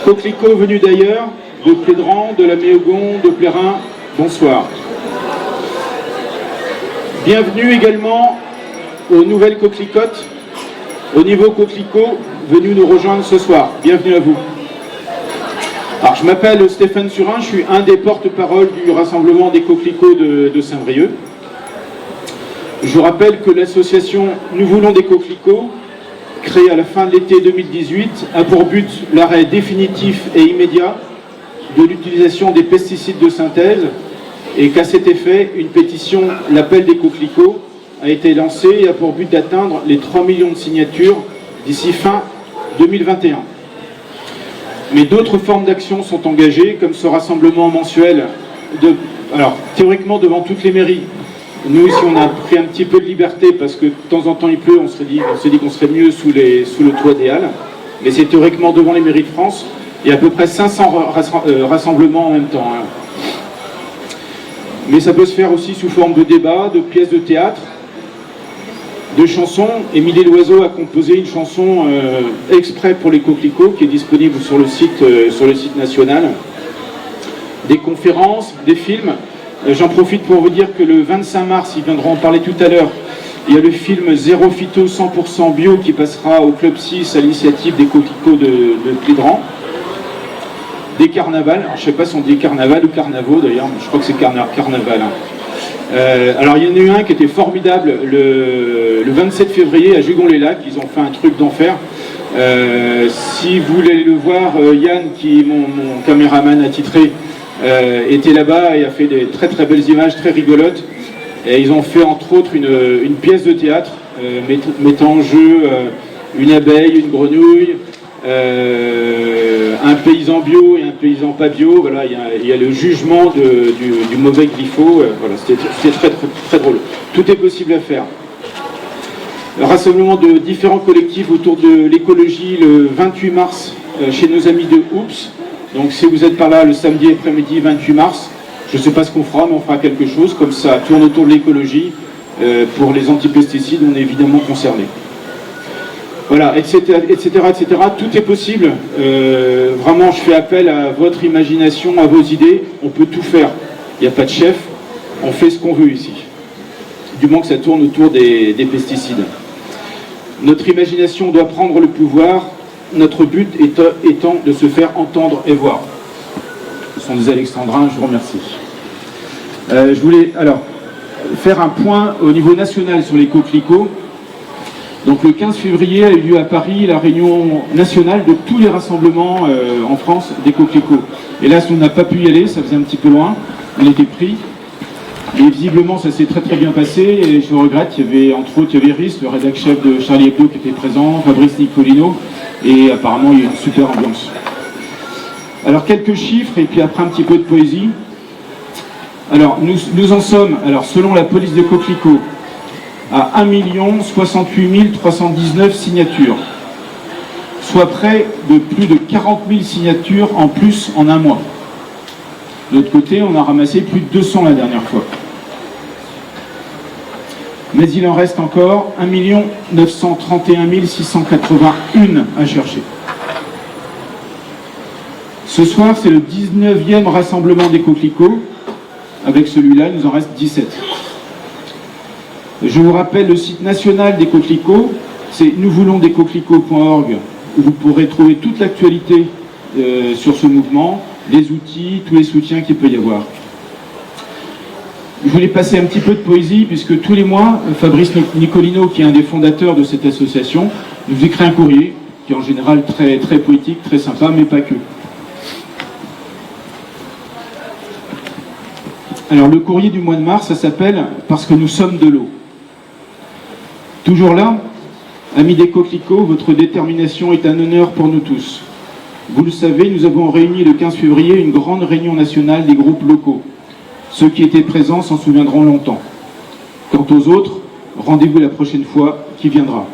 Coquelicots venus d'ailleurs, de Plédran, de la Méogon, de Plérin, bonsoir. Bienvenue également aux nouvelles coquelicotes, au niveau coquelicot, venus nous rejoindre ce soir. Bienvenue à vous. Alors, je m'appelle Stéphane Surin, je suis un des porte-parole du rassemblement des coquelicots de Saint-Brieuc. Je vous rappelle que l'association Nous voulons des coquelicots, créée à la fin de l'été 2018, a pour but l'arrêt définitif et immédiat de l'utilisation des pesticides de synthèse et qu'à cet effet, une pétition, l'appel des coquelicots, a été lancée et a pour but d'atteindre les 3 millions de signatures d'ici fin 2021. Mais d'autres formes d'action sont engagées, comme ce rassemblement mensuel, alors théoriquement devant toutes les mairies. Nous ici on a pris un petit peu de liberté parce que de temps en temps il pleut, on s'est dit qu'on serait mieux sous le toit des halles, mais c'est théoriquement devant les mairies de France. Il y a à peu près 500 rassemblements en même temps. Hein. Mais ça peut se faire aussi sous forme de débats, de pièces de théâtre, de chansons. Émilie Loiseau a composé une chanson exprès pour les coquelicots qui est disponible sur le site national. Des conférences, des films. J'en profite pour vous dire que le 25 mars, ils viendront en parler tout à l'heure, il y a le film Zéro Phyto 100% bio qui passera au Club 6 à l'initiative des coquelicots de Plédran. Des carnavals, alors, je ne sais pas si on dit carnaval ou carnavaux d'ailleurs, je crois que c'est carnaval. Hein. Alors il y en a eu un qui était formidable le 27 février à Jugon-les-Lacs, ils ont fait un truc d'enfer. Si vous voulez le voir, Yann, qui est mon caméraman attitré, était là-bas et a fait des très très belles images, très rigolotes. Et ils ont fait entre autres une pièce de théâtre mettant en jeu une abeille, une grenouille, un paysan bio et un paysan pas bio. Voilà, il y a le jugement du mauvais glypho. Voilà, c'était très, très, très drôle. Tout est possible à faire. Le rassemblement de différents collectifs autour de l'écologie le 28 mars chez nos amis de Oops. Donc si vous êtes par là le samedi après-midi 28 mars, je ne sais pas ce qu'on fera, mais on fera quelque chose, comme ça tourne autour de l'écologie. Pour les antipesticides, on est évidemment concernés. Voilà, etc., etc., etc. Tout est possible. Vraiment, je fais appel à votre imagination, à vos idées. On peut tout faire. Il n'y a pas de chef. On fait ce qu'on veut ici. Du moment que ça tourne autour des pesticides. Notre imagination doit prendre le pouvoir. Notre but étant de se faire entendre et voir. Ce sont des alexandrins, je vous remercie. Je voulais alors faire un point au niveau national sur les coquelicots. Donc le 15 février a eu lieu à Paris la réunion nationale de tous les rassemblements en France des coquelicots. Et là, on n'a pas pu y aller, ça faisait un petit peu loin, on était pris. Et visiblement, ça s'est très très bien passé et je regrette, il y avait entre autres Rhys, le rédac chef de Charlie Hebdo qui était présent, Fabrice Nicolino, et apparemment il y a une super ambiance. Alors quelques chiffres et puis après un petit peu de poésie. Alors nous en sommes, alors selon la police de coquelicots, à 1 68 319 signatures, soit près de plus de 40 000 signatures en plus en un mois. De l'autre côté, on a ramassé plus de 200 la dernière fois. Mais il en reste encore 1 931 681 à chercher. Ce soir, c'est le 19e rassemblement des coquelicots. Avec celui-là, il nous en reste 17. Je vous rappelle le site national des coquelicots, c'est nousvoulonsdescoquelicots.org, où vous pourrez trouver toute l'actualité sur ce mouvement, les outils, tous les soutiens qu'il peut y avoir. Je voulais passer un petit peu de poésie, puisque tous les mois, Fabrice Nicolino, qui est un des fondateurs de cette association, nous écrit un courrier, qui est en général très, très poétique, très sympa, mais pas que. Alors le courrier du mois de mars, ça s'appelle « Parce que nous sommes de l'eau ». Toujours là, amis des coquelicots, votre détermination est un honneur pour nous tous. Vous le savez, nous avons réuni le 15 février une grande réunion nationale des groupes locaux. Ceux qui étaient présents s'en souviendront longtemps. Quant aux autres, rendez-vous la prochaine fois qui viendra.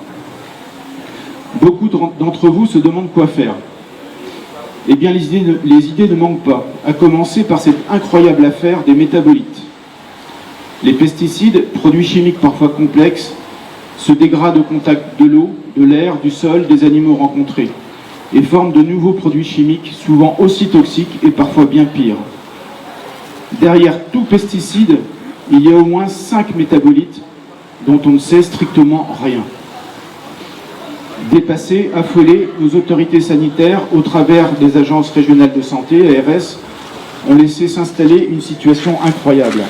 Beaucoup d'entre vous se demandent quoi faire. Eh bien, les idées ne manquent pas, à commencer par cette incroyable affaire des métabolites. Les pesticides, produits chimiques parfois complexes, se dégradent au contact de l'eau, de l'air, du sol, des animaux rencontrés, et forment de nouveaux produits chimiques, souvent aussi toxiques et parfois bien pires. Derrière tout pesticide, il y a au moins 5 métabolites dont on ne sait strictement rien. Dépassées, affolées, nos autorités sanitaires, au travers des agences régionales de santé, ARS, ont laissé s'installer une situation incroyable.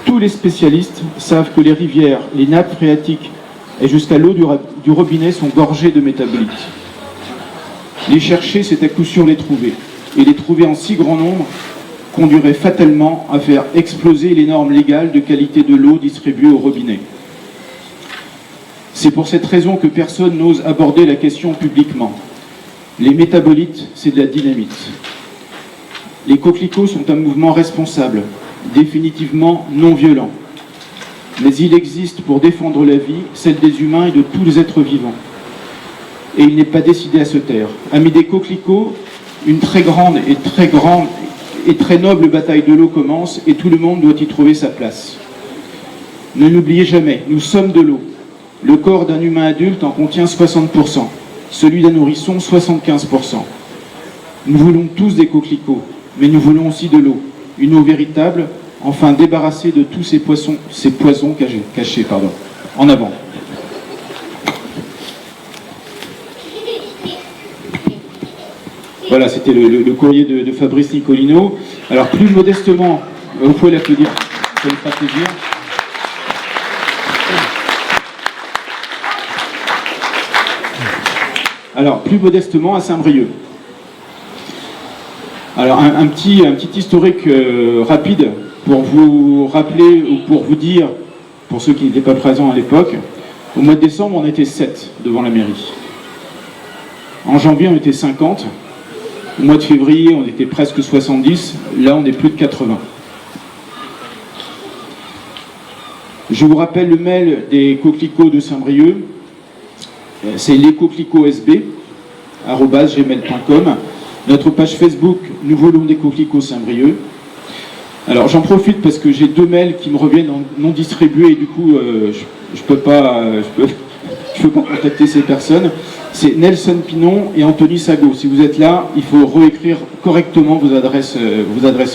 Tous les spécialistes savent que les rivières, les nappes phréatiques et jusqu'à l'eau du robinet sont gorgées de métabolites. Les chercher, c'est à coup sûr les trouver. Et les trouver en si grand nombre conduirait fatalement à faire exploser les normes légales de qualité de l'eau distribuée au robinet. C'est pour cette raison que personne n'ose aborder la question publiquement. Les métabolites, c'est de la dynamite. Les coquelicots sont un mouvement responsable, définitivement non violent. Mais il existe pour défendre la vie, celle des humains et de tous les êtres vivants. Et il n'est pas décidé à se taire. Amis des coquelicots, une très grande et très noble bataille de l'eau commence et tout le monde doit y trouver sa place. Ne l'oubliez jamais, nous sommes de l'eau. Le corps d'un humain adulte en contient 60%, celui d'un nourrisson 75%. Nous voulons tous des coquelicots, mais nous voulons aussi de l'eau, une eau véritable, enfin débarrassée de tous ces poisons cachés. En avant. Voilà, c'était le courrier de Fabrice Nicolino. Alors plus modestement, vous pouvez l'applaudir, ça me fera plaisir. Alors, plus modestement, à Saint-Brieuc. Alors, un petit historique rapide pour vous rappeler ou pour vous dire, pour ceux qui n'étaient pas présents à l'époque, au mois de décembre, on était 7 devant la mairie. En janvier, on était 50. Au mois de février, on était presque 70. Là, on est plus de 80. Je vous rappelle le mail des coquelicots de Saint-Brieuc. C'est lescoquelicotsb@gmail.com. Notre page Facebook, Nous voulons des coquelicots Saint-Brieuc. Alors j'en profite parce que j'ai 2 mails qui me reviennent non distribués et du coup je peux pas contacter ces personnes. C'est Nelson Pinon et Anthony Sago. Si vous êtes là, il faut réécrire correctement vos adresses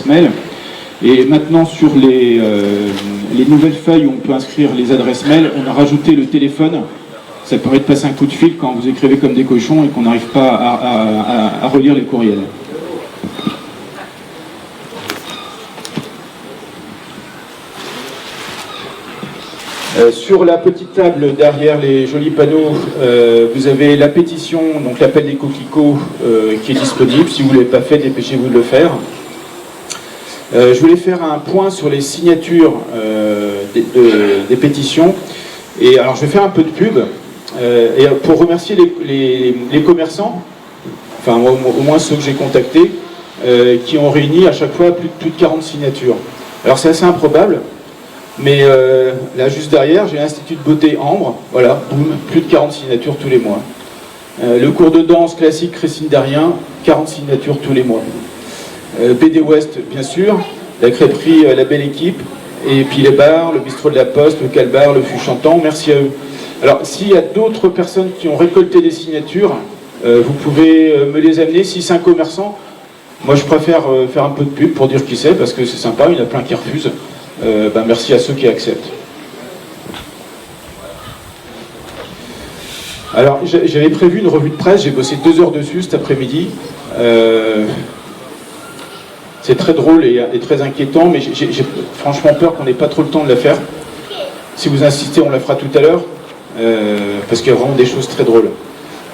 mail. Et maintenant sur les nouvelles feuilles où on peut inscrire les adresses mail, on a rajouté le téléphone. Ça permet de passer un coup de fil quand vous écrivez comme des cochons et qu'on n'arrive pas à relire les courriels. Sur la petite table derrière les jolis panneaux, vous avez la pétition, donc l'appel des coquelicots qui est disponible. Si vous ne l'avez pas fait, dépêchez-vous de le faire. Je voulais faire un point sur les signatures des pétitions. Et alors je vais faire un peu de pub. Et pour remercier les commerçants, enfin au moins ceux que j'ai contactés, qui ont réuni à chaque fois plus de 40 signatures. Alors c'est assez improbable, mais là juste derrière, j'ai l'Institut de beauté Ambre, voilà, boum, plus de 40 signatures tous les mois. Le cours de danse classique Christine Darien, 40 signatures tous les mois. BD West, bien sûr, la crêperie La Belle Équipe, et puis les bars, le bistrot de la Poste, le Calbar, le Fût Chantant, merci à eux. Alors, s'il y a d'autres personnes qui ont récolté des signatures, vous pouvez me les amener. Si c'est un commerçant, moi je préfère faire un peu de pub pour dire qui c'est, parce que c'est sympa, il y en a plein qui refusent. Merci à ceux qui acceptent. Alors, j'avais prévu une revue de presse, j'ai bossé 2 heures dessus cet après-midi. C'est très drôle et très inquiétant, mais j'ai franchement peur qu'on n'ait pas trop le temps de la faire. Si vous insistez, on la fera tout à l'heure. Parce qu'il y a vraiment des choses très drôles.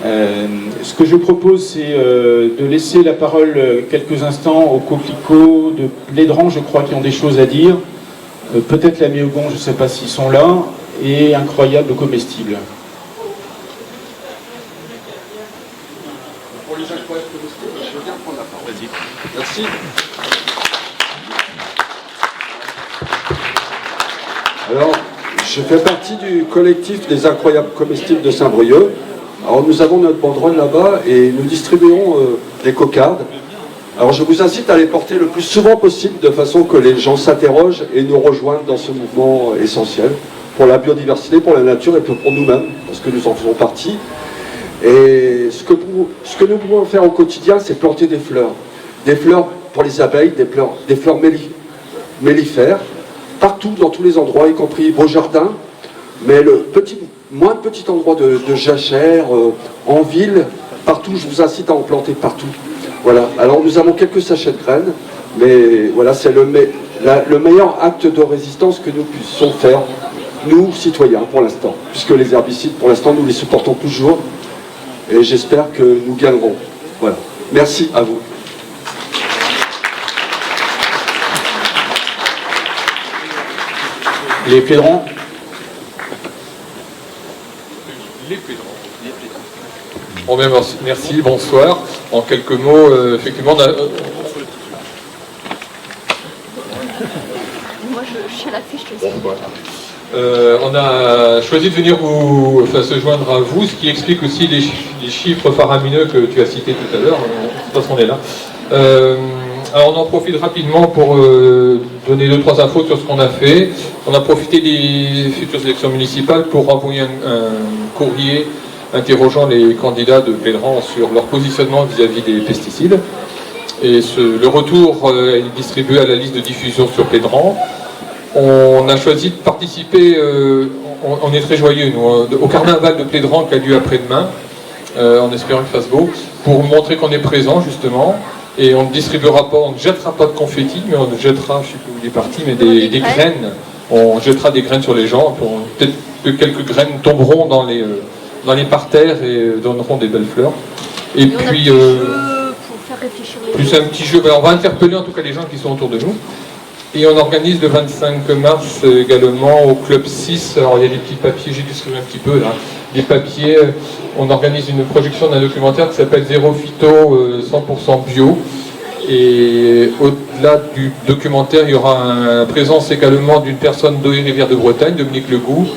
Ce que je propose, c'est de laisser la parole quelques instants aux coquelicots de Plédran, je crois, qui ont des choses à dire. Peut-être la Méogon, je ne sais pas s'ils sont là, et Incroyable comestible. Pour les incroyables comestibles, je veux bien prendre la parole. Vas-y. Merci. Alors, je fais partie du collectif des incroyables comestibles de Saint-Brieuc. Alors nous avons notre banderole là-bas et nous distribuons des cocardes. Alors je vous incite à les porter le plus souvent possible de façon que les gens s'interrogent et nous rejoignent dans ce mouvement essentiel pour la biodiversité, pour la nature et pour nous-mêmes, parce que nous en faisons partie. Et ce que nous pouvons faire au quotidien, c'est planter des fleurs. Des fleurs pour les abeilles, des fleurs mellifères, partout, dans tous les endroits, y compris vos jardins. Mais le moins petit endroit de jachère, en ville, partout, je vous incite à en planter partout. Voilà. Alors nous avons quelques sachets de graines, mais voilà, c'est le meilleur acte de résistance que nous puissions faire, nous, citoyens, pour l'instant. Puisque les herbicides, pour l'instant, nous les supportons toujours. Et j'espère que nous gagnerons. Voilà. Merci à vous. Les Plédrons. Les Plédrons. Bon, bien, merci, bonsoir. En quelques mots, effectivement, Moi, je suis à l'affiche. on a choisi de venir se joindre à vous, ce qui explique aussi les chiffres faramineux que tu as cités tout à l'heure. C'est parce qu'on est là. Alors on en profite rapidement pour donner 2-3 infos sur ce qu'on a fait. On a profité des futures élections municipales pour envoyer un courrier interrogeant les candidats de Plédran sur leur positionnement vis-à-vis des pesticides. Et le retour est distribué à la liste de diffusion sur Plédran. On a choisi de participer, on est très joyeux nous, au carnaval de Plédran qui a lieu après-demain, en espérant qu'il fasse beau, pour montrer qu'on est présent justement. Et on ne distribuera pas, on ne jettera pas de confettis, mais on jettera, je ne sais plus où il est parti, mais des graines. On jettera des graines sur les gens. Peut-être que quelques graines tomberont dans les parterres et donneront des belles fleurs. Et puis, pour faire réfléchir les plus un petit jeu. On va interpeller en tout cas les gens qui sont autour de nous. Et on organise le 25 mars également au Club 6. Alors il y a des petits papiers, j'ai distribué un petit peu là. Des papiers. On organise une projection d'un documentaire qui s'appelle Zéro Phyto 100% bio. Et au-delà du documentaire, il y aura une présence également d'une personne d'Oé Rivière de Bretagne, Dominique Legout,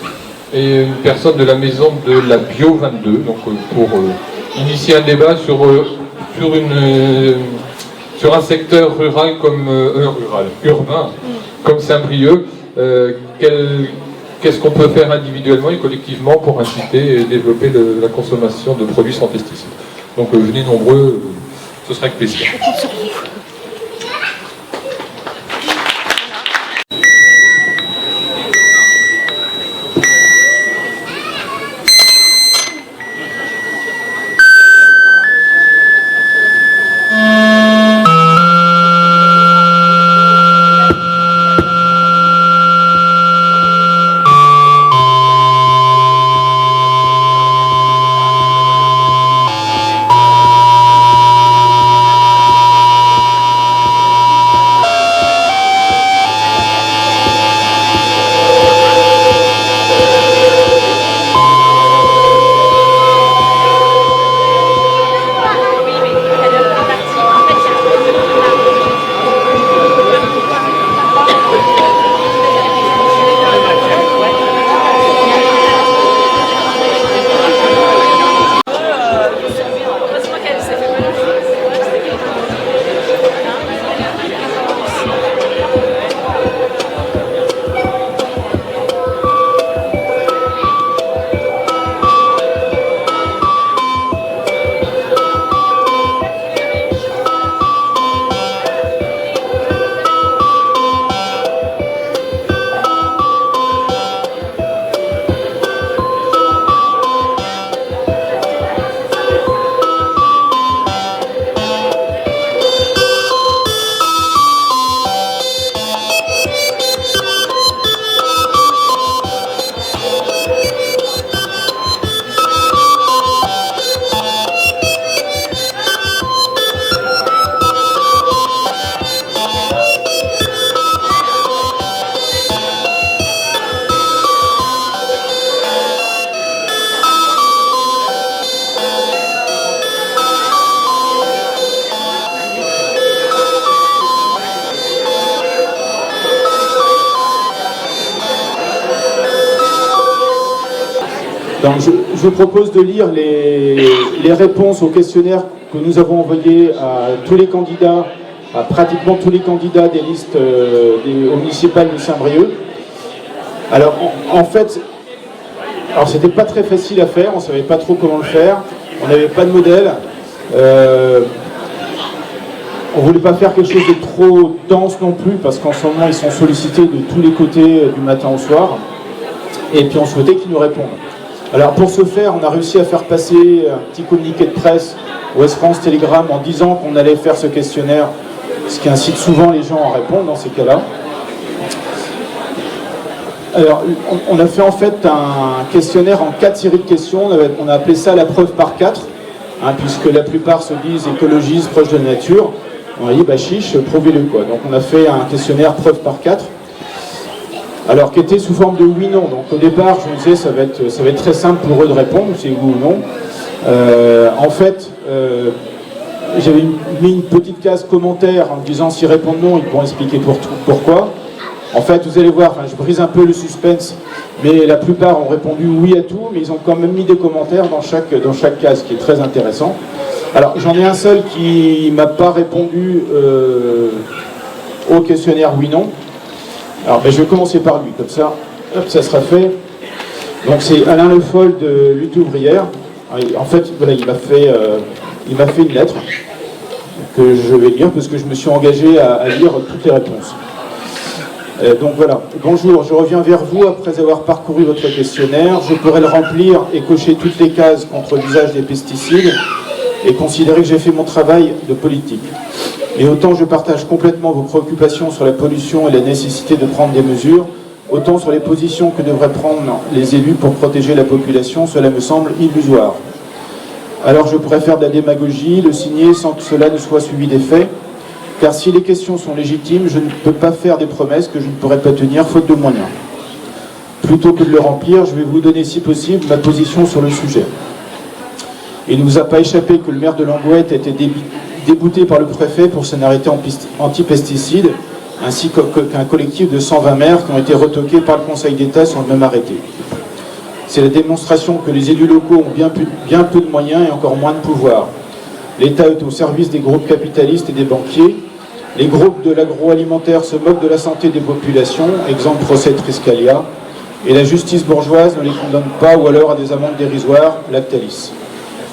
et une personne de la maison de la Bio 22. Donc pour initier un débat sur un secteur rural comme urbain comme Saint-Brieuc, qu'est-ce qu'on peut faire individuellement et collectivement pour inciter et développer la consommation de produits sans pesticides. Donc venez nombreux, ce sera avec plaisir. Donc, je vous propose de lire les réponses au questionnaire que nous avons envoyé à tous les candidats, à pratiquement tous les candidats des listes au municipal de Saint-Brieuc. Alors, en fait, alors c'était pas très facile à faire, on savait pas trop comment le faire, on n'avait pas de modèle. On voulait pas faire quelque chose de trop dense non plus, parce qu'en ce moment, ils sont sollicités de tous les côtés du matin au soir. Et puis on souhaitait qu'ils nous répondent. Alors pour ce faire, on a réussi à faire passer un petit communiqué de presse Ouest France Télégramme en disant qu'on allait faire ce questionnaire, ce qui incite souvent les gens à répondre dans ces cas-là. Alors on a fait en fait un questionnaire en 4 séries de questions, on a appelé ça la preuve par 4, puisque la plupart se disent écologistes, proches de la nature. On a dit bah chiche, prouvez-le quoi. Donc on a fait un questionnaire preuve par 4. Alors, qui était sous forme de oui-non. Donc, au départ, je me disais, ça va être très simple pour eux de répondre, c'est oui ou non. En fait, j'avais mis une petite case commentaire en me disant, s'ils répondent non, ils pourront expliquer pourquoi. En fait, vous allez voir, je brise un peu le suspense, mais la plupart ont répondu oui à tout, mais ils ont quand même mis des commentaires dans chaque case, ce qui est très intéressant. Alors, j'en ai un seul qui m'a pas répondu au questionnaire oui-non. Alors, je vais commencer par lui, comme ça, hop, ça sera fait. Donc, c'est Alain Le Foll de Lutte ouvrière. En fait, voilà, il m'a fait une lettre que je vais lire, parce que je me suis engagé à lire toutes les réponses. Donc voilà, bonjour, je reviens vers vous après avoir parcouru votre questionnaire. Je pourrais le remplir et cocher toutes les cases contre l'usage des pesticides et considérer que j'ai fait mon travail de politique. Mais autant je partage complètement vos préoccupations sur la pollution et la nécessité de prendre des mesures, autant sur les positions que devraient prendre les élus pour protéger la population, cela me semble illusoire. Alors je pourrais faire de la démagogie, le signer sans que cela ne soit suivi des faits, car si les questions sont légitimes, je ne peux pas faire des promesses que je ne pourrais pas tenir faute de moyens. Plutôt que de le remplir, je vais vous donner si possible ma position sur le sujet. Il ne vous a pas échappé que le maire de Langouette a été débouté par le préfet pour son arrêté anti-pesticides, ainsi qu'un collectif de 120 maires qui ont été retoqués par le Conseil d'État sur le même arrêté. C'est la démonstration que les élus locaux ont bien peu de moyens et encore moins de pouvoir. L'État est au service des groupes capitalistes et des banquiers. Les groupes de l'agroalimentaire se moquent de la santé des populations, exemple procès Triscalia, et la justice bourgeoise ne les condamne pas ou alors à des amendes dérisoires, Lactalis.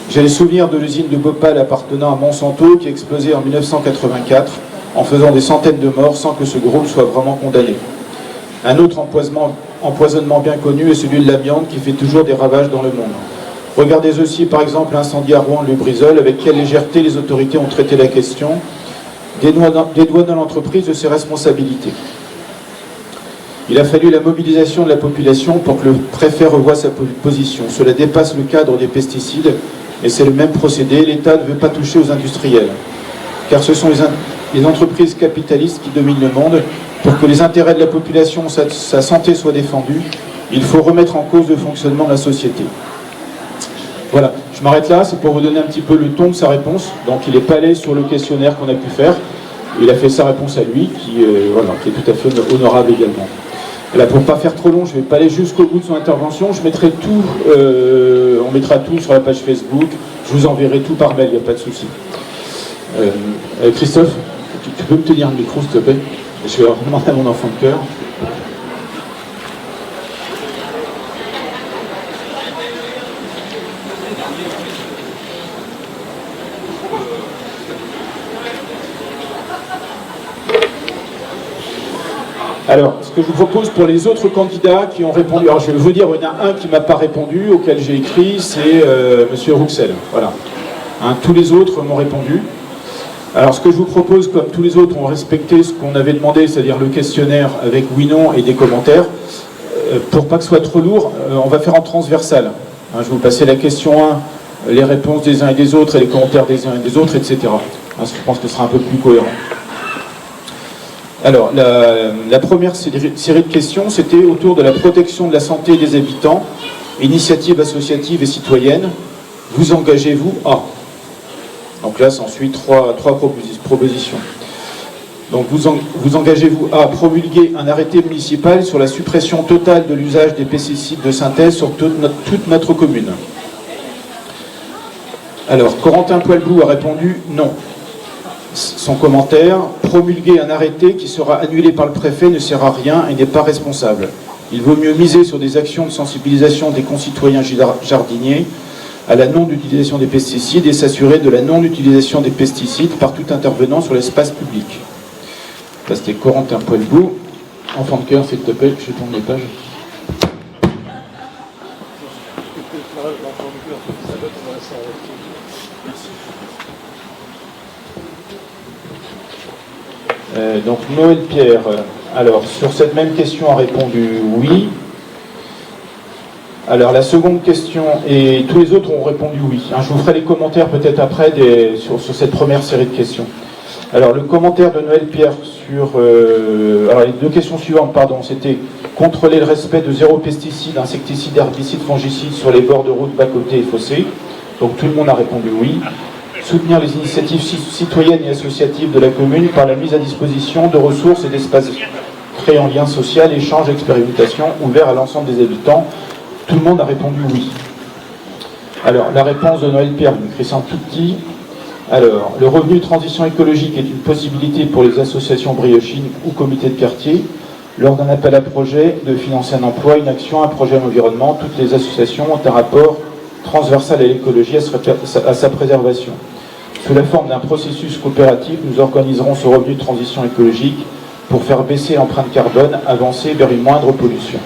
J'ai les souvenirs de l'usine de Bhopal appartenant à Monsanto qui a explosé en 1984 en faisant des centaines de morts sans que ce groupe soit vraiment condamné. Un autre empoisonnement bien connu est celui de l'amiante qui fait toujours des ravages dans le monde. Regardez aussi par exemple l'incendie à Rouen de Lubrizol, avec quelle légèreté les autorités ont traité la question, dédouanant l'entreprise de ses responsabilités. Il a fallu la mobilisation de la population pour que le préfet revoie sa position. Cela dépasse le cadre des pesticides et c'est le même procédé. L'État ne veut pas toucher aux industriels, car ce sont les entreprises capitalistes qui dominent le monde. Pour que les intérêts de la population, sa santé soient défendus, il faut remettre en cause le fonctionnement de la société. Voilà, je m'arrête là, c'est pour vous donner un petit peu le ton de sa réponse. Donc il n'est pas allé sur le questionnaire qu'on a pu faire, il a fait sa réponse à lui, qui est tout à fait honorable également. Là, pour ne pas faire trop long, je ne vais pas aller jusqu'au bout de son intervention, je mettrai tout, on mettra tout sur la page Facebook, je vous enverrai tout par mail, il n'y a pas de souci. Christophe, tu peux me tenir le micro s'il te plaît? Je vais demander à mon enfant de cœur. Alors, ce que je vous propose pour les autres candidats qui ont répondu, alors je vais vous dire, il y en a un qui ne m'a pas répondu, auquel j'ai écrit, c'est Monsieur Rouxel. Voilà. Tous les autres m'ont répondu. Alors, ce que je vous propose, comme tous les autres ont respecté ce qu'on avait demandé, c'est-à-dire le questionnaire avec oui-non et des commentaires, pour pas que ce soit trop lourd, on va faire en transversal. Je vais vous passer la question 1, les réponses des uns et des autres, et les commentaires des uns et des autres, etc. Je pense que ce sera un peu plus cohérent. Alors, la première série de questions, c'était autour de la protection de la santé des habitants, initiative associative et citoyenne. Vous engagez-vous à... Donc là, s'ensuit trois propositions. Donc vous engagez-vous à promulguer un arrêté municipal sur la suppression totale de l'usage des pesticides de synthèse sur toute notre commune. Alors, Corentin Poilblou a répondu non. Son commentaire, promulguer un arrêté qui sera annulé par le préfet ne sert à rien et n'est pas responsable. Il vaut mieux miser sur des actions de sensibilisation des concitoyens jardiniers à la non-utilisation des pesticides et s'assurer de la non-utilisation des pesticides par tout intervenant sur l'espace public. Ça, c'était Corentin Poilbout. Enfant de cœur, s'il te plaît, je tourne les pages. Donc Noël Pierre, alors sur cette même question a répondu oui. Alors la seconde question, et tous les autres ont répondu oui. Je vous ferai les commentaires peut-être après sur cette première série de questions. Alors le commentaire de Noël Pierre sur... alors les deux questions suivantes, pardon, c'était contrôler le respect de 0 pesticides, insecticides, herbicides, fongicides sur les bords de routes, bas-côtés et fossés. Donc tout le monde a répondu oui. Soutenir les initiatives citoyennes et associatives de la commune par la mise à disposition de ressources et d'espaces créant lien social, échange, expérimentation, ouverts à l'ensemble des habitants. Tout le monde a répondu oui. Alors, la réponse de Noël Pierre, de Christian Touti. Alors, le revenu de transition écologique est une possibilité pour les associations briochines ou comités de quartier. Lors d'un appel à projet de financer un emploi, une action, un projet en environnement, toutes les associations ont un rapport transversal à l'écologie, à sa préservation. Sous la forme d'un processus coopératif, nous organiserons ce revenu de transition écologique pour faire baisser l'empreinte carbone, avancer vers une moindre pollution.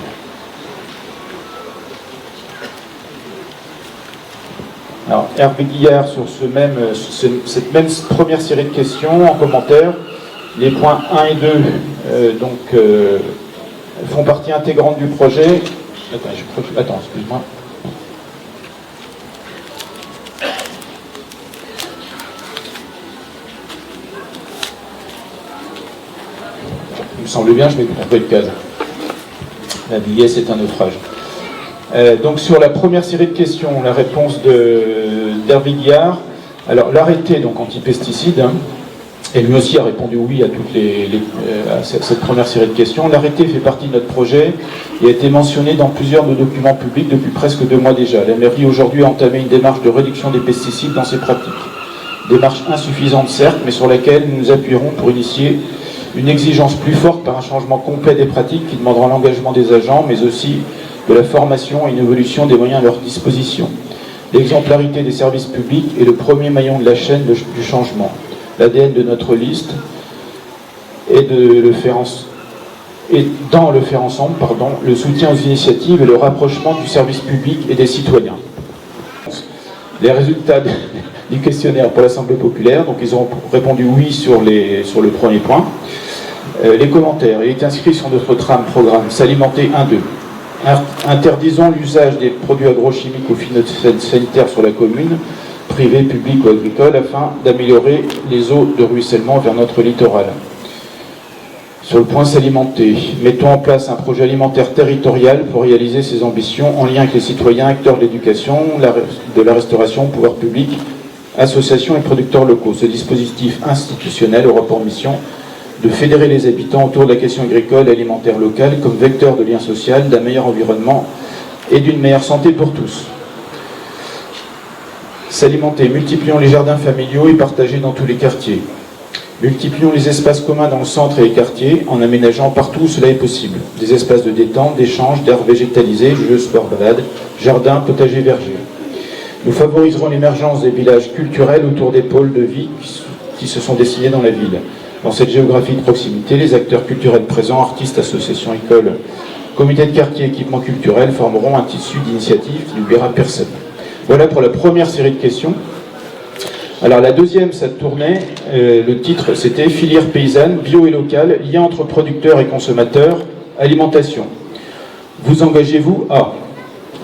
Alors, Hervé Guillard, sur cette même première série de questions, en commentaire, les points 1 et 2 font partie intégrante du projet. Attends, excuse-moi. Il me semble bien, je vais tromper de case. La vieillesse est un naufrage. Donc sur la première série de questions, la réponse d'Hervé Guillard. Alors l'arrêté donc anti-pesticides, et lui aussi a répondu oui à à cette première série de questions. L'arrêté fait partie de notre projet et a été mentionné dans plusieurs de nos documents publics depuis presque 2 mois déjà. La mairie aujourd'hui a entamé une démarche de réduction des pesticides dans ses pratiques. Démarche insuffisante certes, mais sur laquelle nous nous appuierons pour initier une exigence plus forte par un changement complet des pratiques qui demandera l'engagement des agents, mais aussi de la formation et une évolution des moyens à leur disposition. L'exemplarité des services publics est le premier maillon de la chaîne du changement. L'ADN de notre liste est dans le faire ensemble, le soutien aux initiatives et le rapprochement du service public et des citoyens. Les résultats du questionnaire pour l'Assemblée populaire, donc ils ont répondu oui sur le premier point. Les commentaires, il est inscrit sur notre programme s'alimenter 1-2. Interdisons l'usage des produits agrochimiques ou phytosanitaires sur la commune, privée, publique ou agricole, afin d'améliorer les eaux de ruissellement vers notre littoral. Sur le point s'alimenter, mettons en place un projet alimentaire territorial pour réaliser ces ambitions en lien avec les citoyens, acteurs de l'éducation, de la restauration, pouvoirs publics, associations et producteurs locaux. Ce dispositif institutionnel aura pour mission de fédérer les habitants autour de la question agricole et alimentaire locale comme vecteur de lien social, d'un meilleur environnement et d'une meilleure santé pour tous. S'alimenter, multiplions les jardins familiaux et partagés dans tous les quartiers. Multiplions les espaces communs dans le centre et les quartiers en aménageant partout où cela est possible. Des espaces de détente, d'échange, d'herbes végétalisées, jeux, sport, balades, jardins, potagers, vergers. Nous favoriserons l'émergence des villages culturels autour des pôles de vie qui se sont dessinés dans la ville. Dans cette géographie de proximité, les acteurs culturels présents, artistes, associations, écoles, comités de quartier, équipements culturels, formeront un tissu d'initiatives qui n'oubliera personne. Voilà pour la première série de questions. Alors la deuxième, ça tournait, le titre c'était « Filière paysanne, bio et locale, lien entre producteurs et consommateurs, alimentation ». Vous engagez-vous à...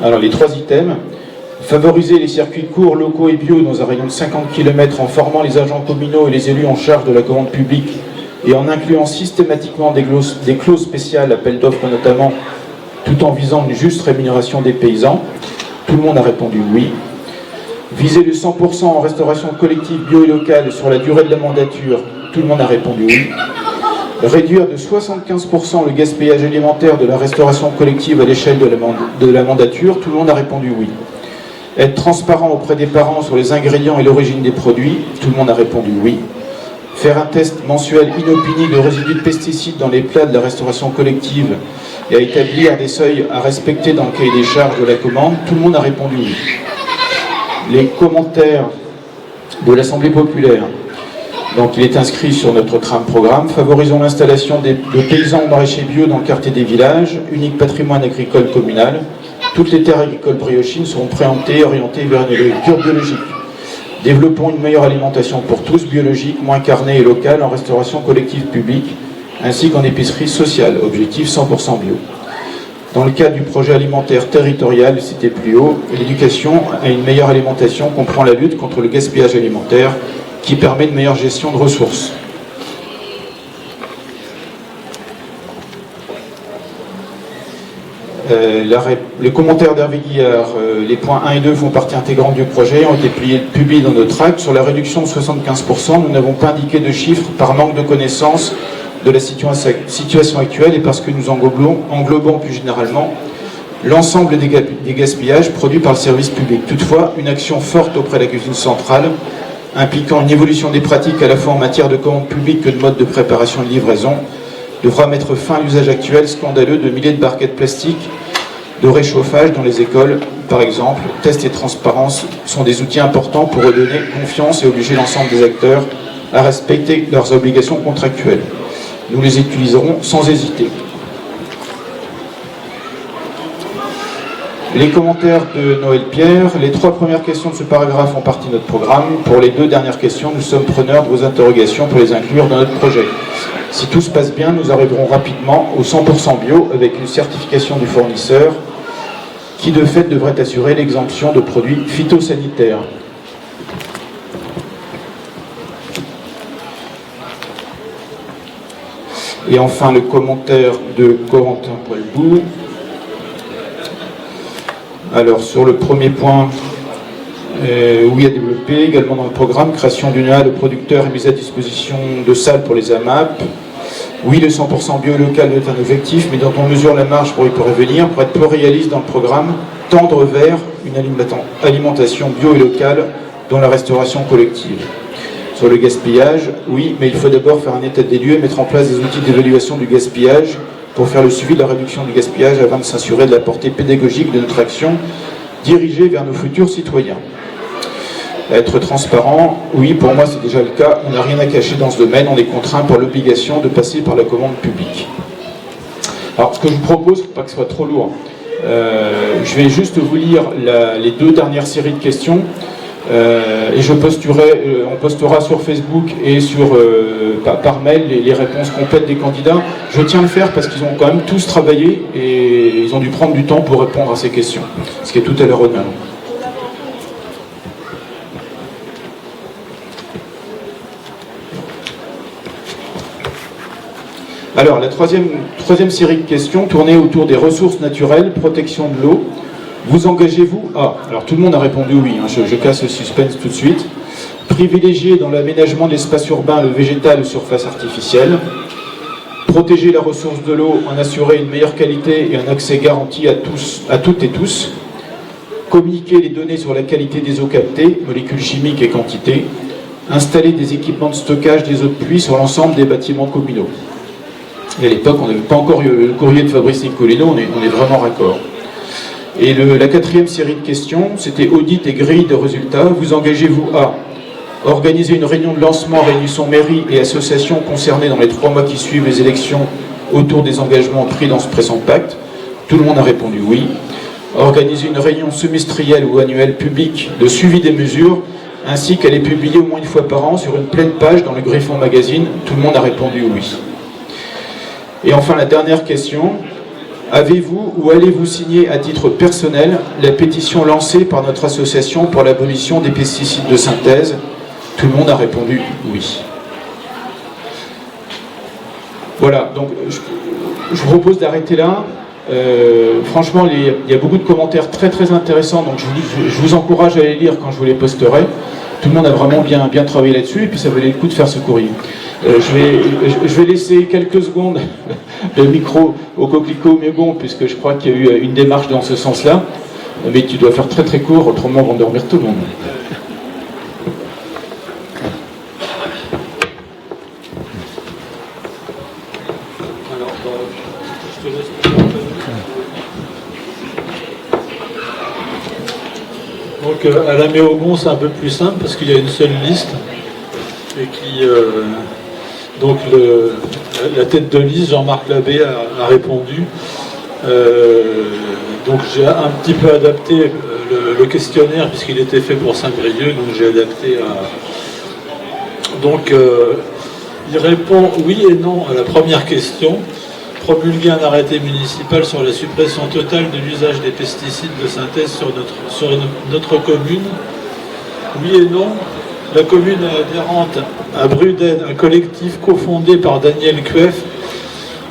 Alors les 3 items. Favoriser les circuits courts, locaux et bio dans un rayon de 50 km en formant les agents communaux et les élus en charge de la commande publique et en incluant systématiquement des clauses spéciales, appels d'offres notamment, tout en visant une juste rémunération des paysans. Tout le monde a répondu oui. Viser le 100% en restauration collective bio et locale sur la durée de la mandature. Tout le monde a répondu oui. Réduire de 75% le gaspillage alimentaire de la restauration collective à l'échelle de la mandature. Tout le monde a répondu oui. Être transparent auprès des parents sur les ingrédients et l'origine des produits, tout le monde a répondu oui. faire un test mensuel inopiné de résidus de pesticides dans les plats de la restauration collective et à établir des seuils à respecter dans le cahier des charges de la commande, tout le monde a répondu oui. Les commentaires de l'Assemblée populaire. Donc il est inscrit sur notre tram programme. Favorisons l'installation de paysans maraîchers bio dans le quartier des villages, unique patrimoine agricole communal. Toutes les terres agricoles briochines seront préemptées et orientées vers une agriculture biologique. Développons une meilleure alimentation pour tous, biologique, moins carnée et locale, en restauration collective publique, ainsi qu'en épicerie sociale, objectif 100% bio. Dans le cadre du projet alimentaire territorial cité plus haut, l'éducation à une meilleure alimentation comprend la lutte contre le gaspillage alimentaire, qui permet une meilleure gestion de ressources. Les commentaires d'Hervé Guillard, les points 1 et 2 font partie intégrante du projet, ont été publiés dans notre acte. Sur la réduction de 75%, nous n'avons pas indiqué de chiffres par manque de connaissance de la situation actuelle et parce que nous englobons plus généralement l'ensemble des gaspillages produits par le service public. Toutefois, une action forte auprès de la cuisine centrale impliquant une évolution des pratiques à la fois en matière de commande publique que de mode de préparation et de livraison, devra mettre fin à l'usage actuel scandaleux de milliers de barquettes plastiques de réchauffage dans les écoles, par exemple. Tests et transparence sont des outils importants pour redonner confiance et obliger l'ensemble des acteurs à respecter leurs obligations contractuelles. Nous les utiliserons sans hésiter. Les commentaires de Noël Pierre. Les 3 premières questions de ce paragraphe font partie de notre programme. Pour les 2 dernières questions, nous sommes preneurs de vos interrogations pour les inclure dans notre projet. Si tout se passe bien, nous arriverons rapidement au 100% bio avec une certification du fournisseur qui de fait devrait assurer l'exemption de produits phytosanitaires. Et enfin, le commentaire de Corentin Poilbou. Alors, sur le premier point, oui à développer, également dans le programme, création d'une halle de producteurs et mise à disposition de salles pour les AMAP. Oui, le 100% bio local est un objectif, mais dont on mesure la marge pour y parvenir, pour être peu réaliste dans le programme, tendre vers une alimentation bio et locale dans la restauration collective. Sur le gaspillage, oui, mais il faut d'abord faire un état des lieux et mettre en place des outils d'évaluation du gaspillage pour faire le suivi de la réduction du gaspillage afin de s'assurer de la portée pédagogique de notre action dirigée vers nos futurs citoyens. Être transparent, oui, pour moi c'est déjà le cas, on n'a rien à cacher dans ce domaine, on est contraint par l'obligation de passer par la commande publique. Alors ce que je vous propose, pour pas que ce soit trop lourd, je vais juste vous lire les 2 dernières séries de questions. Et on postera sur Facebook et par mail les réponses complètes des candidats. Je tiens à le faire parce qu'ils ont quand même tous travaillé et ils ont dû prendre du temps pour répondre à ces questions, ce qui est tout à leur honneur. Alors, la troisième série de questions tournait autour des ressources naturelles, protection de l'eau. Vous engagez-vous à... Alors tout le monde a répondu oui, hein, je casse le suspense tout de suite. Privilégier dans l'aménagement de l'espace urbain le végétal de surface artificielle. Protéger la ressource de l'eau, en assurer une meilleure qualité et un accès garanti à toutes et tous. Communiquer les données sur la qualité des eaux captées, molécules chimiques et quantités. Installer des équipements de stockage des eaux de pluie sur l'ensemble des bâtiments communaux. Et à l'époque, on n'avait pas encore eu le courrier de Fabrice Nicolino, on est vraiment raccord. Et la 4e série de questions, c'était audit et grille de résultats. Vous engagez-vous à organiser une réunion de lancement réunissant mairies et associations concernées dans les 3 mois qui suivent les élections autour des engagements pris dans ce présent pacte? Tout le monde a répondu oui. Organiser une réunion semestrielle ou annuelle publique de suivi des mesures, ainsi qu'elle est publiée au moins une fois par an sur une pleine page dans le Griffon Magazine. Tout le monde a répondu oui. Et enfin, la dernière question. Avez-vous ou allez-vous signer à titre personnel la pétition lancée par notre association pour l'abolition des pesticides de synthèse? Tout le monde a répondu oui. Voilà, donc je vous propose d'arrêter là. Franchement, il y a beaucoup de commentaires très très intéressants, donc je vous encourage à les lire quand je vous les posterai. Tout le monde a vraiment bien travaillé là-dessus, et puis ça valait le coup de faire ce courrier. Je vais laisser quelques secondes le micro au coquelicot, mais bon, puisque je crois qu'il y a eu une démarche dans ce sens-là. Mais tu dois faire très très court, autrement on va dormir tout le monde. Donc à la Méogon, c'est un peu plus simple parce qu'il y a une seule liste. Et qui, donc la tête de liste, Jean-Marc Labbé, a répondu. Donc j'ai un petit peu adapté le questionnaire puisqu'il était fait pour Saint-Brieuc, donc j'ai adapté à... Donc il répond oui et non à la première question. Promulguer un arrêté municipal sur la suppression totale de l'usage des pesticides de synthèse sur notre commune. Oui et non. La commune est adhérente à Bruden, un collectif cofondé par Daniel Cueff.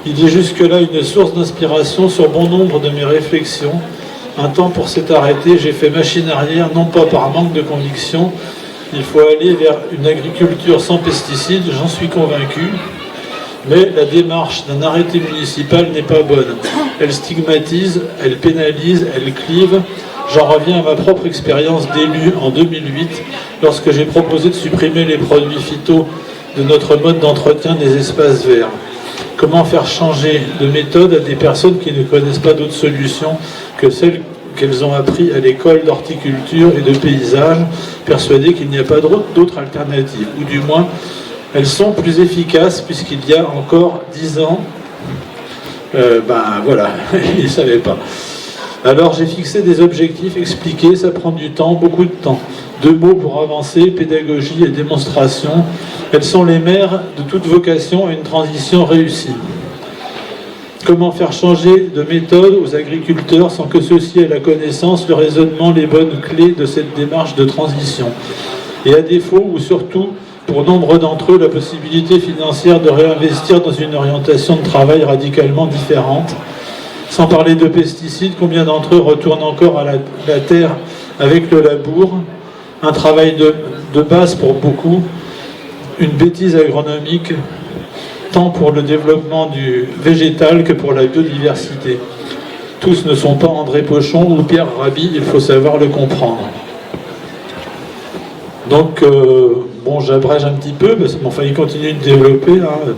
Il est jusque-là une source d'inspiration sur bon nombre de mes réflexions. Un temps pour cet arrêté, j'ai fait machine arrière, non pas par manque de conviction. Il faut aller vers une agriculture sans pesticides, j'en suis convaincu. Mais la démarche d'un arrêté municipal n'est pas bonne. Elle stigmatise, elle pénalise, elle clive. J'en reviens à ma propre expérience d'élu en 2008, lorsque j'ai proposé de supprimer les produits phyto de notre mode d'entretien des espaces verts. Comment faire changer de méthode à des personnes qui ne connaissent pas d'autres solutions que celles qu'elles ont apprises à l'école d'horticulture et de paysage, persuadées qu'il n'y a pas d'autres alternatives, ou du moins elles sont plus efficaces puisqu'il y a encore 10 ans, voilà, ils ne savaient pas. Alors j'ai fixé des objectifs, expliqués, ça prend du temps, beaucoup de temps. 2 mots pour avancer, pédagogie et démonstration. Elles sont les mères de toute vocation à une transition réussie. Comment faire changer de méthode aux agriculteurs sans que ceux-ci aient la connaissance, le raisonnement, les bonnes clés de cette démarche de transition. Et à défaut, ou surtout, pour nombre d'entre eux, la possibilité financière de réinvestir dans une orientation de travail radicalement différente. Sans parler de pesticides, combien d'entre eux retournent encore à la terre avec le labour? Un travail de base pour beaucoup, une bêtise agronomique, tant pour le développement du végétal que pour la biodiversité. Tous ne sont pas André Pochon ou Pierre Rabhi, il faut savoir le comprendre. Donc, bon, j'abrège un petit peu, parce qu'il fallait continuer de développer, hein.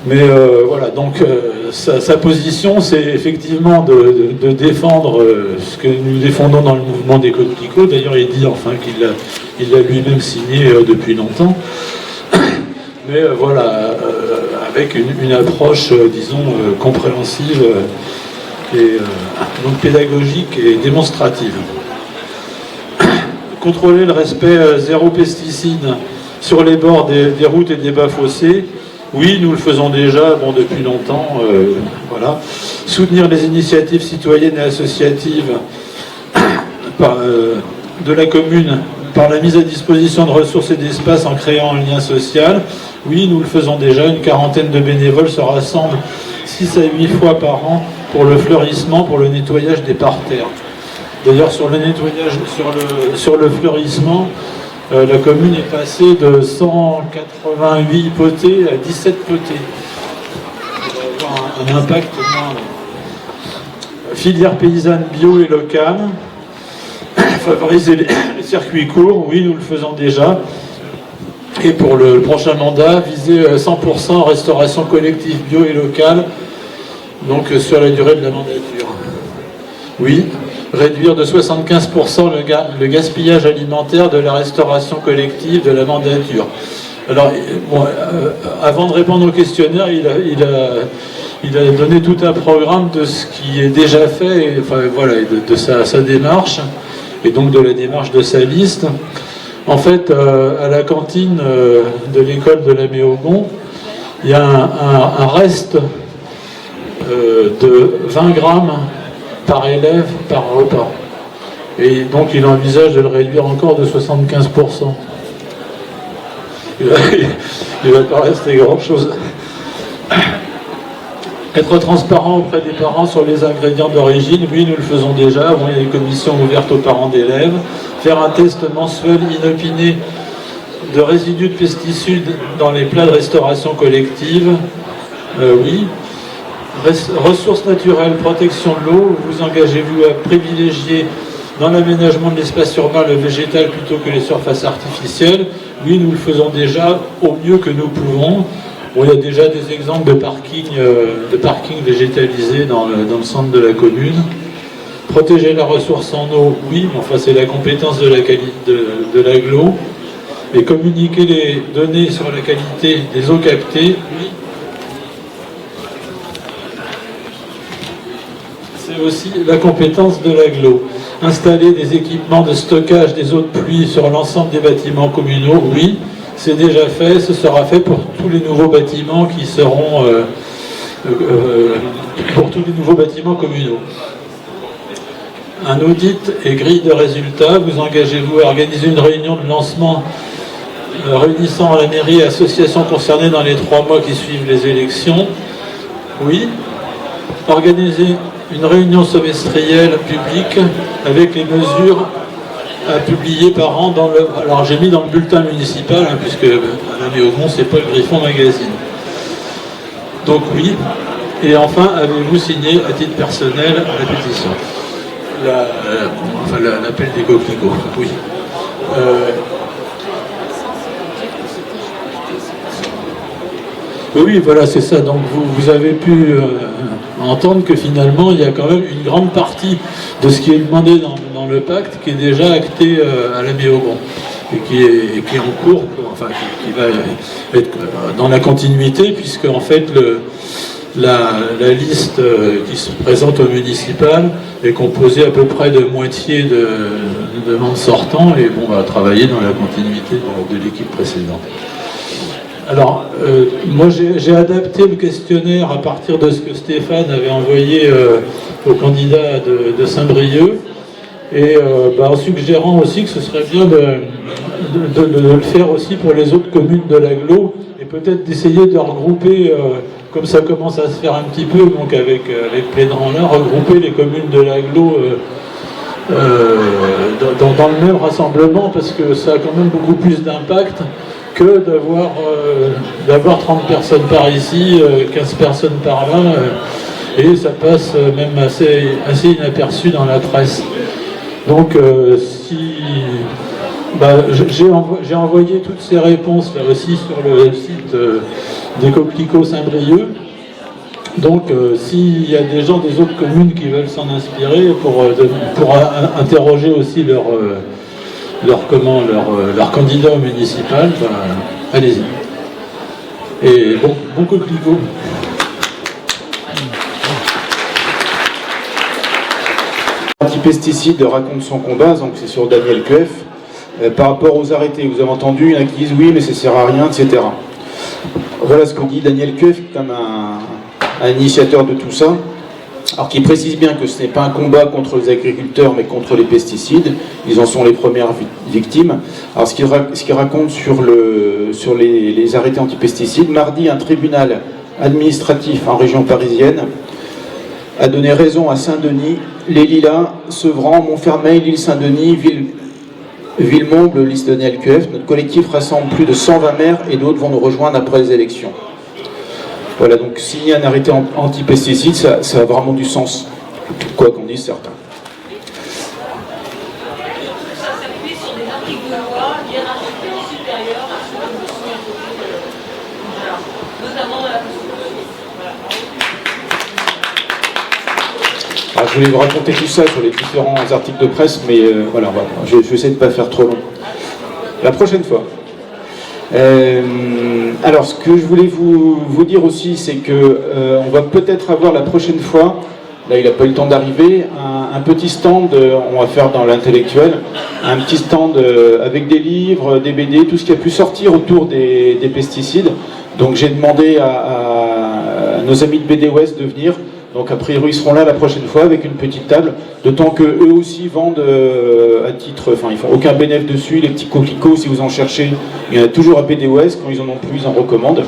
Mais voilà, donc sa position, c'est effectivement de défendre ce que nous défendons dans le mouvement des coquelicots. D'ailleurs, il dit enfin qu'il l'a lui-même signé depuis longtemps. Mais voilà, avec une approche, disons, compréhensive et donc pédagogique et démonstrative. Contrôler le respect zéro pesticide sur les bords des routes et des bas-fossés. Oui, nous le faisons déjà, bon, depuis longtemps, voilà. Soutenir les initiatives citoyennes et associatives de la commune par la mise à disposition de ressources et d'espaces en créant un lien social. Oui, nous le faisons déjà, une quarantaine de bénévoles se rassemblent 6 à 8 fois par an pour le fleurissement, pour le nettoyage des parterres. D'ailleurs, sur le nettoyage, sur le fleurissement, la commune est passée de 188 potées à 17 potées. Ça va avoir un impact énorme. Filière paysanne bio et locale. Favoriser les circuits courts, oui, nous le faisons déjà. Et pour le prochain mandat, viser 100% restauration collective bio et locale, donc sur la durée de la mandature. Oui. Réduire de 75% le gaspillage alimentaire de la restauration collective de la mandature. Alors, bon, avant de répondre au questionnaire, il a donné tout un programme de ce qui est déjà fait, et, enfin, voilà, de sa démarche, et donc de la démarche de sa liste. En fait, à la cantine de l'école de la Méogon, il y a un reste de 20 grammes par élève, par repas. Et donc il envisage de le réduire encore de 75%. Il ne va pas rester grand-chose. Être transparent auprès des parents sur les ingrédients d'origine, oui, nous le faisons déjà. Bon, il y a des commissions ouvertes aux parents d'élèves. Faire un test mensuel inopiné de résidus de pesticides dans les plats de restauration collective, oui. Ressources naturelles, protection de l'eau, vous engagez-vous à privilégier dans l'aménagement de l'espace urbain le végétal plutôt que les surfaces artificielles? Oui, nous le faisons déjà au mieux que nous pouvons. Bon, il y a déjà des exemples de parking végétalisés dans le centre de la commune. Protéger la ressource en eau, oui, mais enfin c'est la compétence de l'agglo. Et communiquer les données sur la qualité des eaux captées, oui. C'est aussi la compétence de l'agglo. Installer des équipements de stockage des eaux de pluie sur l'ensemble des bâtiments communaux, oui, c'est déjà fait, ce sera fait pour tous les nouveaux bâtiments qui seront pour tous les nouveaux bâtiments communaux. Un audit et grille de résultats, vous engagez-vous à organiser une réunion de lancement réunissant la mairie et associations concernées dans les 3 mois qui suivent les élections, oui. Organiser une réunion semestrielle publique avec les mesures à publier par an dans le... Alors j'ai mis dans le bulletin municipal, hein, puisque à la Méaumont, c'est pas le Griffon Magazine. Donc oui. Et enfin, avez-vous signé à titre personnel la pétition? L'appel des coquelicots, oui. Oui, voilà, c'est ça. Donc vous avez pu entendre que finalement, il y a quand même une grande partie de ce qui est demandé dans le pacte qui est déjà acté à la Méaumont et qui est en cours, enfin qui va être dans la continuité, puisque en fait la liste qui se présente au municipal est composée à peu près de moitié de demandes sortant, et bon, on va travailler dans la continuité de l'équipe précédente. Alors, moi j'ai adapté le questionnaire à partir de ce que Stéphane avait envoyé aux candidats de Saint-Brieuc, et en suggérant aussi que ce serait bien de le faire aussi pour les autres communes de l'agglo, et peut-être d'essayer de regrouper, comme ça commence à se faire un petit peu, donc avec Plédran-là, regrouper les communes de l'agglo dans le même rassemblement, parce que ça a quand même beaucoup plus d'impact que d'avoir 30 personnes par ici, 15 personnes par là, et ça passe même assez inaperçu dans la presse. Donc j'ai envoyé toutes ces réponses là aussi sur le site des Coquelicots Saint-Brieuc. Donc s'il y a des gens des autres communes qui veulent s'en inspirer pour interroger aussi leur candidat au municipal, allez-y. Et bon coquelicot. Anti-pesticides raconte son combat, donc c'est sur Daniel Cueff. Par rapport aux arrêtés, vous avez entendu, il y en a qui disent oui, mais ça ne sert à rien, etc. Voilà ce qu'on dit Daniel Cueff comme un initiateur de tout ça. Alors qui précise bien que ce n'est pas un combat contre les agriculteurs, mais contre les pesticides. Ils en sont les premières victimes. Alors ce qu'il raconte sur les arrêtés anti-pesticides, mardi, un tribunal administratif en région parisienne a donné raison à Saint-Denis, les Lilas, Sevran, Montfermeil, l'île Saint-Denis, Villemomble, liste Daniel Cueff. Notre collectif rassemble plus de 120 maires et d'autres vont nous rejoindre après les élections. Voilà, donc signer un arrêté anti-pesticides, ça a vraiment du sens, quoi qu'on dise certains. Ça s'appuie sur des articles de loi hiérarchiquement supérieurs à ceux que vous sont imposés, notamment dans la Constitution. Alors, je voulais vous raconter tout ça sur les différents articles de presse, mais voilà, je vais essayer de ne pas faire trop long. La prochaine fois. Alors, ce que je voulais vous dire aussi, c'est que on va peut-être avoir la prochaine fois, là il n'a pas eu le temps d'arriver, un petit stand, on va faire dans l'intellectuel, un petit stand avec des livres, des BD, tout ce qui a pu sortir autour des pesticides. Donc j'ai demandé à nos amis de BD Ouest de venir. Donc a priori ils seront là la prochaine fois avec une petite table, d'autant qu'eux aussi vendent à titre, enfin ils font aucun bénéfice dessus, les petits coquelicots si vous en cherchez, il y en a toujours à BD Ouest, quand ils en ont plus ils en recommandent.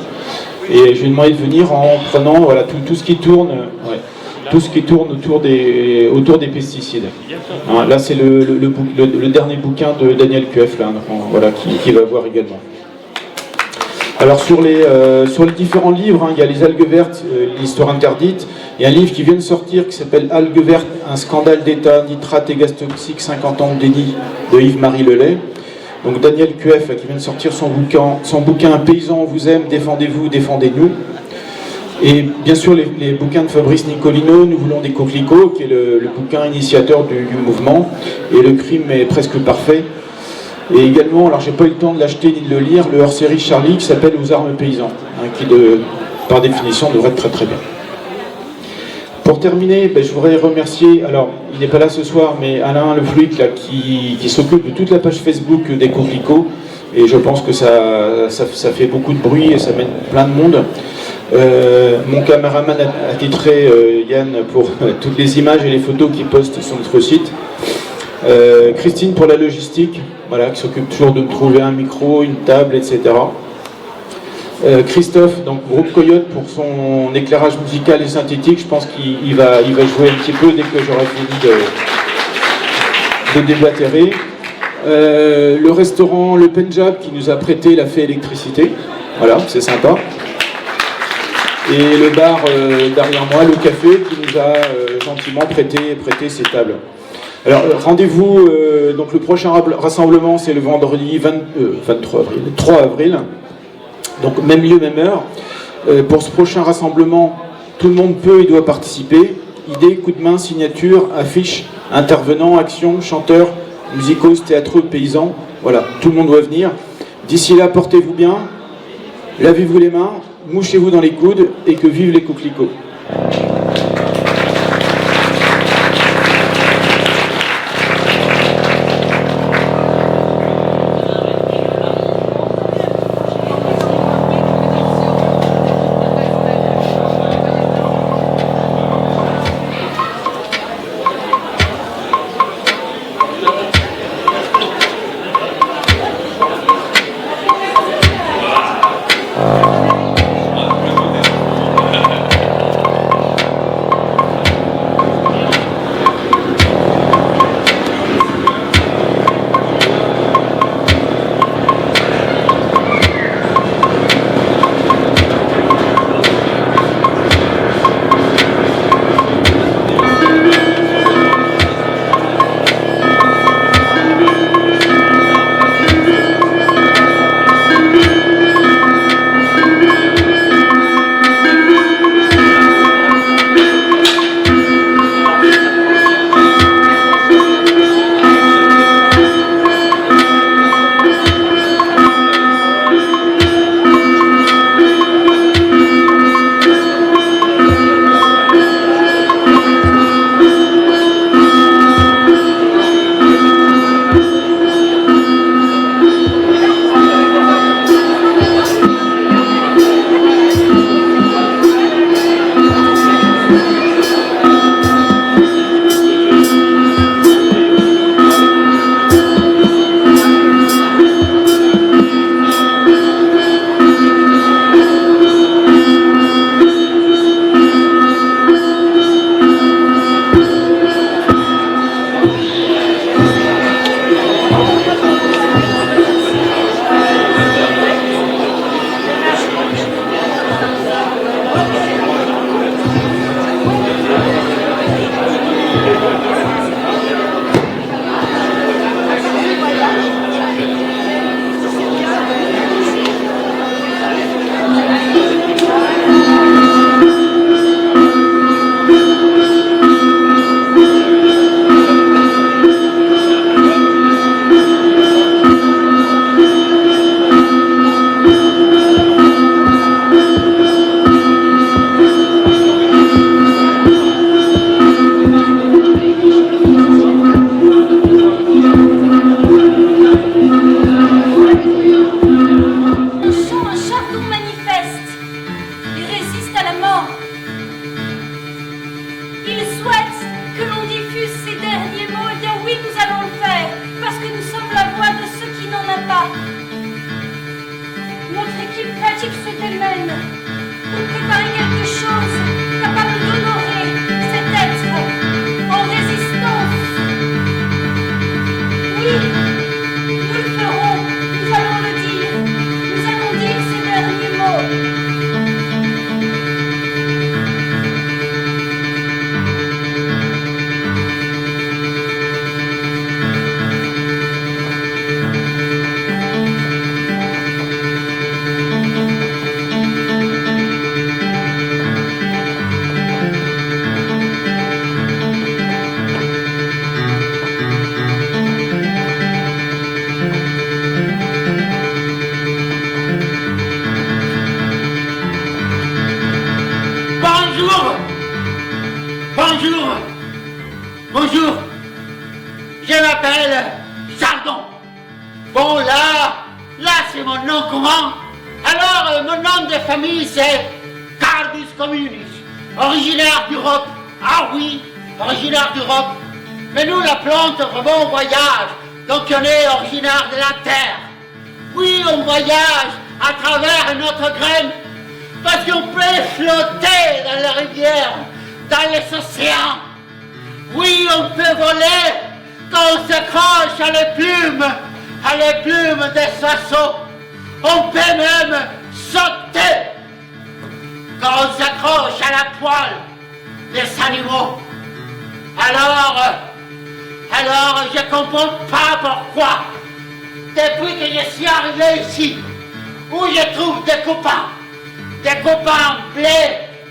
Et je vais demander de venir en prenant voilà, tout ce qui tourne, tout ce qui tourne autour des pesticides. Hein, là c'est le dernier bouquin de Daniel Cueff, là, voilà, qui va voir également. Alors sur les différents livres, hein, il y a les algues vertes, l'histoire interdite. Il y a un livre qui vient de sortir qui s'appelle Algues vertes, un scandale d'État, nitrate et gaz toxiques, 50 ans de déni, de Yves-Marie Lelay. Donc Daniel Cueff qui vient de sortir son bouquin Paysans, on vous aime, défendez-vous, défendez-nous. Et bien sûr, les bouquins de Fabrice Nicolino, Nous voulons des coquelicots, qui est le bouquin initiateur du mouvement, et Le crime est presque parfait. Et également, alors j'ai pas eu le temps de l'acheter ni de le lire, le hors-série Charlie qui s'appelle Aux armes paysans, qui par définition devrait être très très bien. Pour terminer, je voudrais remercier, alors il n'est pas là ce soir, mais Alain Le Fluic là, qui s'occupe de toute la page Facebook des coquelicots, et je pense que ça fait beaucoup de bruit et ça mène plein de monde. Mon caméraman attitré Yann pour toutes les images et les photos qu'il poste sur notre site. Christine pour la logistique, voilà, qui s'occupe toujours de me trouver un micro, une table, etc. Christophe, donc groupe Coyote pour son éclairage musical et synthétique. Je pense qu'il va jouer un petit peu dès que j'aurai fini de déblatérer. Le restaurant Le Pendjab qui nous a prêté la fée électricité, voilà, c'est sympa. Et le bar derrière moi, le café, qui nous a gentiment prêté ses tables. Alors rendez-vous, donc le prochain rassemblement c'est le vendredi 3 avril, donc même lieu, même heure. Pour ce prochain rassemblement, tout le monde peut et doit participer. Idées, coups de main, signature, affiches, intervenants, actions, chanteurs, musicaux, théâtreux, paysans, voilà, tout le monde doit venir. D'ici là, portez-vous bien, lavez-vous les mains, mouchez-vous dans les coudes et que vivent les coquelicots. Bon, là, c'est mon nom commun. Alors, mon nom de famille, c'est Cardus Communis, originaire d'Europe. Ah oui, originaire d'Europe. Mais nous, la plante, vraiment, on voyage. Donc, on est originaire de la Terre. Oui, on voyage à travers notre graine. Parce qu'on peut flotter dans la rivière, dans les océans. Oui, on peut voler quand on s'accroche à les plumes des oiseaux. On peut même sauter quand on s'accroche à la poêle des animaux. Alors, je comprends pas pourquoi, depuis que je suis arrivé ici, où je trouve des copains blé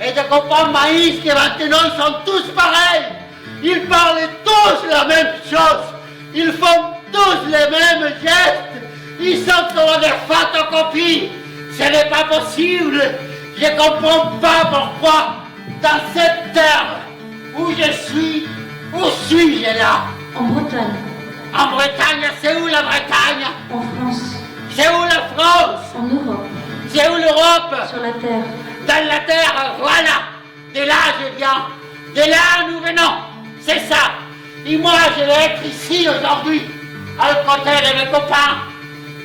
et des copains maïs qui maintenant ils sont tous pareils. Ils parlent tous la même chose. Ils font tous les mêmes gestes. Ils sont comme des photocopies. Ce n'est pas possible. Je ne comprends pas pourquoi dans cette terre où je suis, où suis-je là? En Bretagne. En Bretagne, c'est où la Bretagne? En France. C'est où la France? En Europe. C'est où l'Europe? Sur la Terre. Dans la terre, voilà. De là je viens. De là nous venons. C'est ça. Et moi je vais être ici aujourd'hui, à côté de mes copains.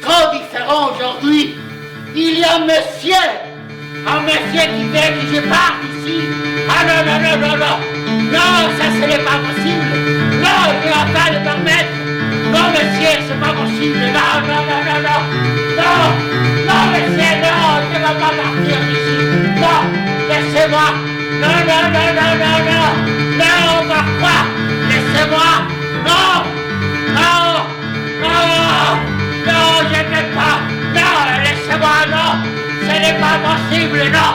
Trop différents aujourd'hui. Il y a un monsieur qui fait que je parte ici. Ah non, non, non, non, non. Non, ça ce n'est pas possible. Non, je ne vais pas le permettre. Non, monsieur, c'est pas possible. Non, non, non, non, non. Non, non, monsieur, non, je ne vais pas partir d'ici. Non, laissez-moi. Non, non, non, non, non, non. Non, pourquoi? Laissez-moi. Non, non, non, non, je ne peux pas. Non, laissez-moi, non. Ce n'est pas possible, non.